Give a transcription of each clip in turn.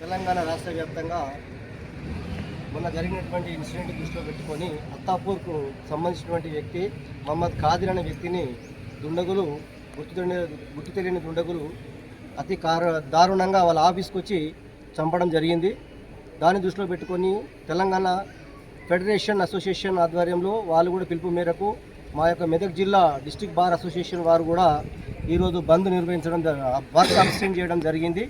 తెలంగాణ రాష్ట్ర వ్యాప్తంగా మొన్న జరిగినటువంటి ఇన్సిడెంట్ దృష్టిలో పెట్టుకొని అత్తాపూర్కు సంబంధించినటువంటి వ్యక్తి మహమ్మద్ ఖాదిర్ అనే వ్యక్తిని దుండగులు గుర్తు తెలియని దుండగులు అతి దారుణంగా వాళ్ళ ఆఫీస్కి వచ్చి చంపడం జరిగింది. దాన్ని దృష్టిలో పెట్టుకొని తెలంగాణ ఫెడరేషన్ అసోసియేషన్ ఆధ్వర్యంలో వాళ్ళు కూడా పిలుపు మేరకు మా యొక్క మెదక్ జిల్లా డిస్ట్రిక్ట్ బార్ అసోసియేషన్ వారు కూడా ఈరోజు బంద్ నిర్వహించడం వర్క్ అబ్స్టైన్ చేయడం జరిగింది.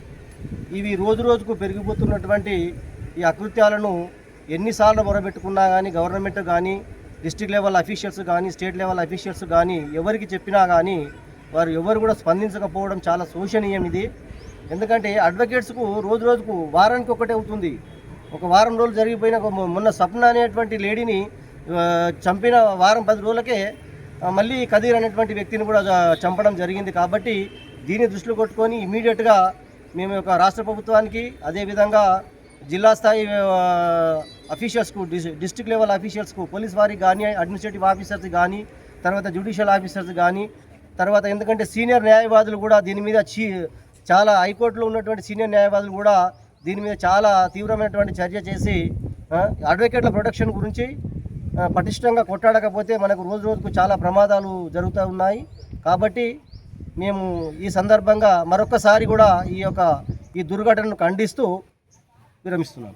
ఇవి రోజు రోజుకు పెరిగిపోతున్నటువంటి ఈ అకృత్యాలను ఎన్నిసార్లు మొరబెట్టుకున్నా కానీ గవర్నమెంట్ కానీ డిస్ట్రిక్ట్ లెవెల్ అఫీషియల్స్ కానీ స్టేట్ లెవెల్ అఫీషియల్స్ కానీ ఎవరికి చెప్పినా కానీ వారు ఎవరు కూడా స్పందించకపోవడం చాలా శోచనీయం. ఇది ఎందుకంటే అడ్వకేట్స్కు రోజు రోజుకు వారానికి ఒకటే అవుతుంది. ఒక వారం రోజులు జరిగిపోయిన మొన్న సప్న అనేటువంటి లేడీని చంపిన వారం 10 రోజులకే మళ్ళీ ఖదీర్ అనేటువంటి వ్యక్తిని కూడా చంపడం జరిగింది. కాబట్టి దీన్ని దృష్టిలో కొట్టుకొని ఇమీడియట్గా మేము యొక్క రాష్ట్ర ప్రభుత్వానికి అదేవిధంగా జిల్లా స్థాయి అఫీషియల్స్కు డిస్ట్రిక్ట్ లెవెల్ అఫీషియల్స్కు పోలీస్ వారికి కానీ అడ్మినిస్ట్రేటివ్ ఆఫీసర్స్ కానీ తర్వాత జ్యుడిషియల్ ఆఫీసర్స్ కానీ తర్వాత ఎందుకంటే సీనియర్ న్యాయవాదులు కూడా దీని మీద చాలా హైకోర్టులో ఉన్నటువంటి సీనియర్ న్యాయవాదులు కూడా దీని మీద చాలా తీవ్రమైనటువంటి చర్య చేసి అడ్వకేట్ల ప్రొటెక్షన్ గురించి పటిష్టంగా కొట్టాడకపోతే మనకు రోజు రోజుకు చాలా ప్రమాదాలు జరుగుతూ ఉన్నాయి. కాబట్టి మేము ఈ సందర్భంగా మరొకసారి కూడా ఈ దుర్ఘటనను ఖండిస్తూ విరమిస్తున్నాం.